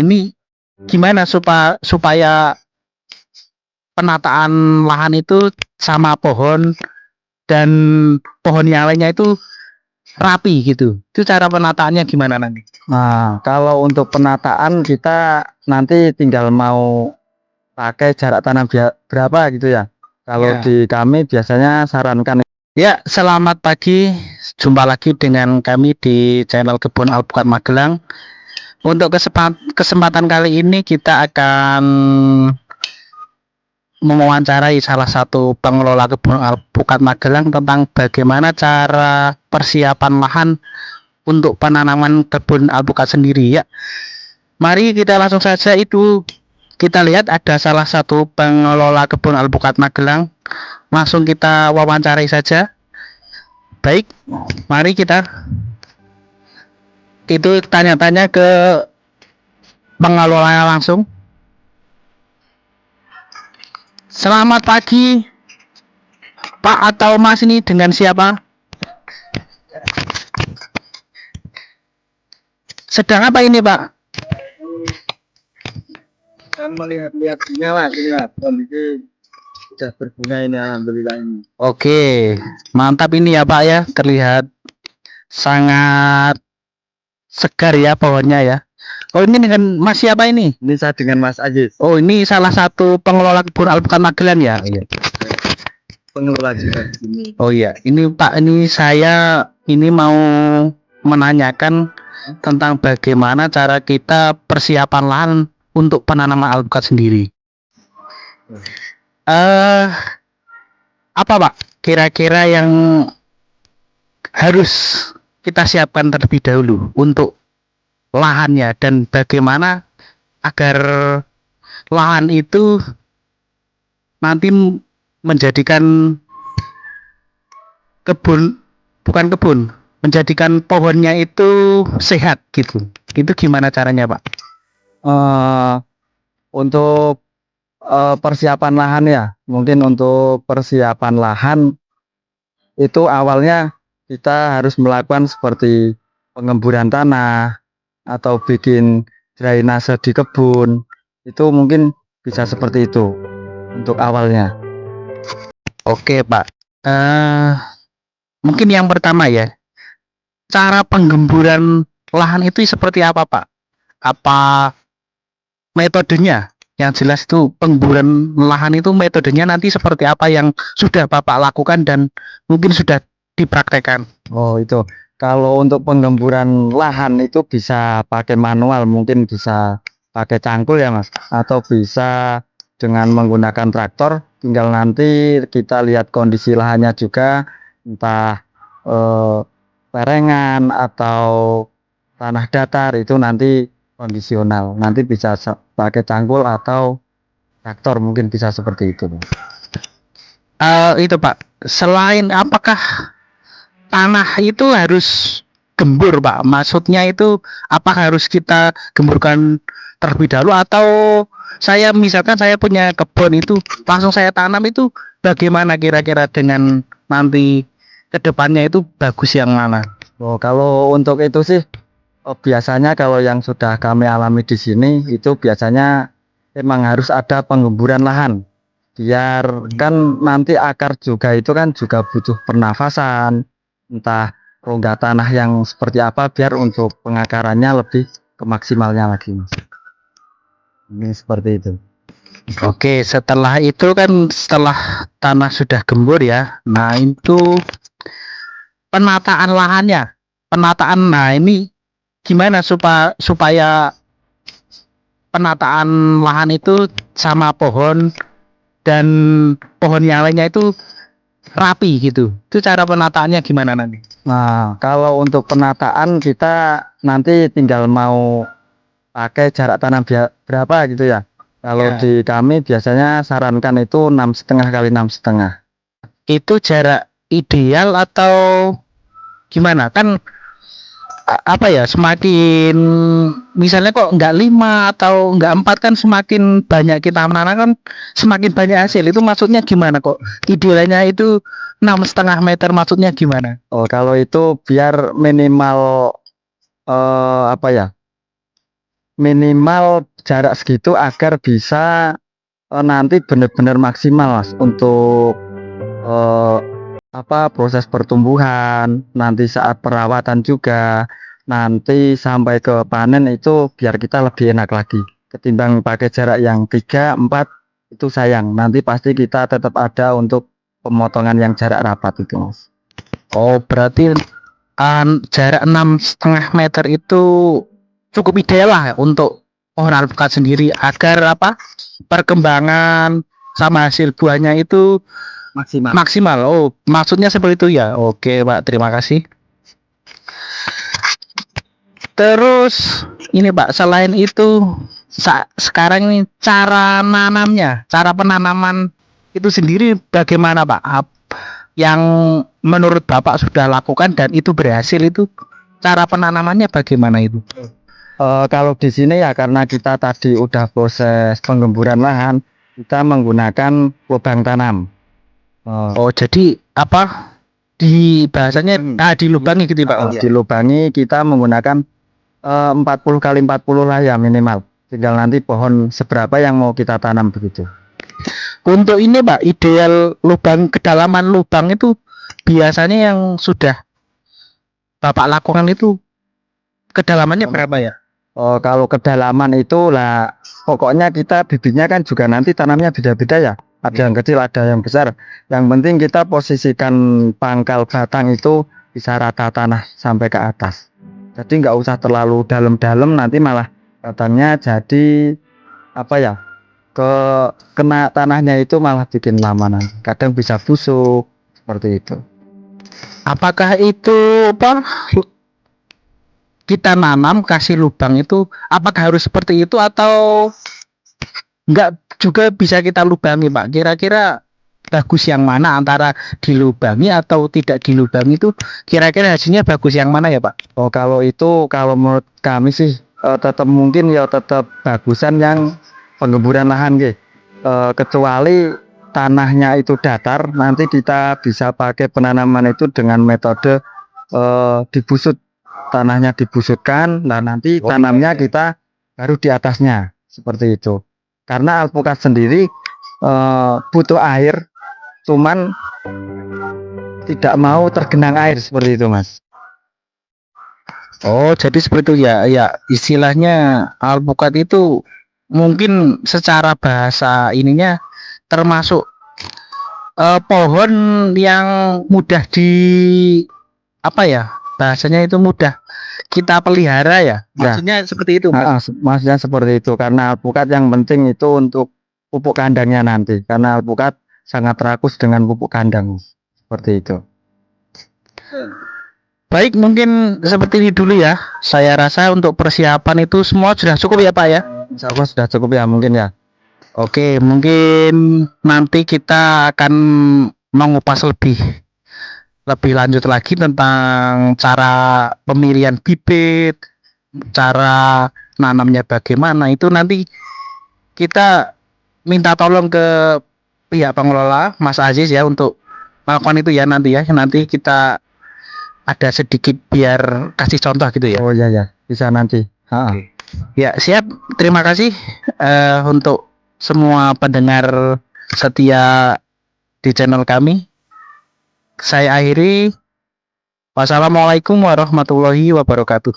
Ini gimana supaya penataan lahan itu sama pohon dan pohon yang lainnya itu rapi gitu. Itu cara penataannya gimana nanti? Nah, kalau untuk penataan kita nanti tinggal mau pakai jarak tanam berapa gitu ya. Kalau Ya. di kami biasanya sarankan. Ya, selamat pagi. Jumpa lagi dengan kami di channel Kebun Alpukat Magelang. Untuk kesempatan kali ini kita akan mewawancarai salah satu pengelola Kebun Alpukat Magelang tentang bagaimana cara persiapan lahan untuk penanaman kebun alpukat sendiri ya. Mari kita langsung saja kita lihat ada salah satu pengelola kebun alpukat Magelang. Langsung kita wawancarai saja. Baik, mari kita tanya-tanya ke pengelolanya langsung. Selamat pagi, Pak atau Mas, ini dengan siapa? Sedang apa ini, Pak? Kan melihat-lihat bunga lah, kondisi sudah berbunga ini, alhamdulillah ini. Oke, mantap ini ya Pak ya, terlihat sangat segar ya pohonnya ya. Oh, ini dengan Mas siapa ini? Ini saya dengan Mas Ajis, Oh, ini salah satu pengelola kebun alpukat Magelang ya. Iya. pengelola juga di sini. Oh iya, ini Pak, ini saya mau menanyakan tentang bagaimana cara kita persiapan lahan untuk penanaman alpukat sendiri. Apa Pak kira-kira yang harus kita siapkan terlebih dahulu untuk lahannya, dan bagaimana agar lahan itu nanti menjadikan menjadikan pohonnya itu sehat gitu. Itu gimana caranya Pak? Untuk persiapan lahan ya, mungkin untuk persiapan lahan itu awalnya kita harus melakukan seperti pengemburan tanah atau bikin drainase di kebun. Itu mungkin bisa seperti itu untuk awalnya. Oke Pak, mungkin yang pertama ya, cara penggemburan lahan itu seperti apa Pak? Apa metodenya? Yang jelas itu penggemburan lahan itu metodenya nanti seperti apa yang sudah Bapak lakukan dan mungkin sudah dipraktekkan. Oh, itu. Kalau untuk penggemburan lahan itu bisa pakai manual, mungkin bisa pakai cangkul ya Mas, atau bisa dengan menggunakan traktor. Tinggal nanti kita lihat kondisi lahannya juga, entah perengan atau tanah datar, itu nanti kondisional. Nanti bisa pakai cangkul atau traktor, mungkin bisa seperti itu. Itu Pak, selain apakah tanah itu harus gembur Pak? Maksudnya itu apakah harus kita gemburkan terlebih dahulu, atau misalkan saya punya kebun itu langsung saya tanam, itu bagaimana kira-kira dengan nanti kedepannya itu bagus yang mana? Oh, kalau untuk itu sih biasanya kalau yang sudah kami alami di sini itu biasanya emang harus ada penggemburan lahan, biar kan nanti akar juga itu kan juga butuh pernafasan, entah rongga tanah yang seperti apa biar untuk pengakarannya lebih ke maksimalnya lagi Mas. Ini seperti itu. Oke, setelah itu kan, setelah tanah sudah gembur ya, nah itu penataan lahannya. Nah ini gimana supaya penataan lahan itu sama pohon dan pohon yang lainnya itu rapi gitu. Itu cara penataannya gimana nanti? Nah, kalau untuk penataan kita nanti tinggal mau pakai jarak tanam berapa gitu ya. Kalau Ya. di kami biasanya sarankan itu 6,5 kali 6,5. Itu jarak ideal atau gimana? Kan apa ya, semakin misalnya kok nggak 5 atau nggak 4, kan semakin banyak kita menanam kan semakin banyak hasil. Itu maksudnya gimana kok idealnya itu 6,5 meter, maksudnya gimana? Oh, kalau itu biar minimal apa ya? minimal jarak segitu agar bisa nanti benar-benar maksimal Mas untuk eh, proses pertumbuhan, nanti saat perawatan juga, nanti sampai ke panen itu biar kita lebih enak lagi. Ketimbang pakai jarak yang 3, 4 itu sayang. Nanti pasti kita tetap ada untuk pemotongan yang jarak rapat itu Mas. Oh, berarti jarak 6,5 meter itu cukup ideal lah ya untuk pohon alpukat sendiri agar perkembangan sama hasil buahnya itu Maksimal. maksimal. Oh, maksudnya seperti itu ya. Oke, Pak, terima kasih. Terus ini Pak, selain itu sekarang ini cara nanamnya, cara penanaman itu sendiri bagaimana Pak? Yang menurut Bapak sudah lakukan dan itu berhasil, itu cara penanamannya bagaimana itu? Kalau di sini ya karena kita tadi udah proses penggemburan lahan, kita menggunakan lubang tanam. Oh, jadi di bahasanya dilubangi gitu Pak? Oh, Dilubangi kita menggunakan 40 kali 40 lah ya minimal. Tinggal nanti pohon seberapa yang mau kita tanam begitu. Untuk ini Pak, ideal kedalaman lubang itu biasanya yang sudah Bapak lakukan itu kedalamannya berapa ya? Kalau kedalaman itu lah, pokoknya kita bibitnya kan juga nanti tanamnya beda-beda ya. Ada yang kecil, ada yang besar. Yang penting kita posisikan pangkal batang itu bisa rata tanah sampai ke atas. Jadi nggak usah terlalu dalam-dalam, nanti malah batangnya jadi kena tanahnya itu malah bikin lama nanti. Kadang bisa busuk seperti itu. Apakah itu kita nanam kasih lubang itu apakah harus seperti itu atau enggak juga bisa kita lubangi Pak? Kira-kira bagus yang mana antara dilubangi atau tidak dilubangi, itu kira-kira hasilnya bagus yang mana ya Pak? Kalau menurut kami sih tetap mungkin ya tetap bagusan yang penggemburan lahan kecuali tanahnya itu datar, nanti kita bisa pakai penanaman itu dengan metode dibusut. Tanahnya dibusutkan, nah nanti tanamnya kita baru di atasnya seperti itu. Karena alpukat sendiri butuh air, cuman tidak mau tergenang air seperti itu Mas. Oh, jadi seperti itu ya. Ya, istilahnya alpukat itu mungkin secara bahasa ininya termasuk pohon yang mudah bahasanya itu mudah kita pelihara ya. Maksudnya seperti itu, Mas. Maksudnya seperti itu karena alpukat yang penting itu untuk pupuk kandangnya nanti. Karena alpukat sangat rakus dengan pupuk kandang seperti itu. Baik, mungkin seperti ini dulu ya. Saya rasa untuk persiapan itu semua sudah cukup ya Pak ya. Insya Allah sudah cukup ya mungkin ya. Oke, mungkin nanti kita akan mengupas lebih lanjut lagi tentang cara pemilihan bibit, cara nanamnya bagaimana. Itu nanti kita minta tolong ke pihak pengelola Mas Aziz ya untuk melakukan itu ya nanti ya. Nanti kita ada sedikit biar kasih contoh gitu ya. Oh ya, bisa nanti. Oke. Ya, siap. Terima kasih untuk semua pendengar setia di channel kami. Saya akhiri. Wassalamualaikum warahmatullahi wabarakatuh.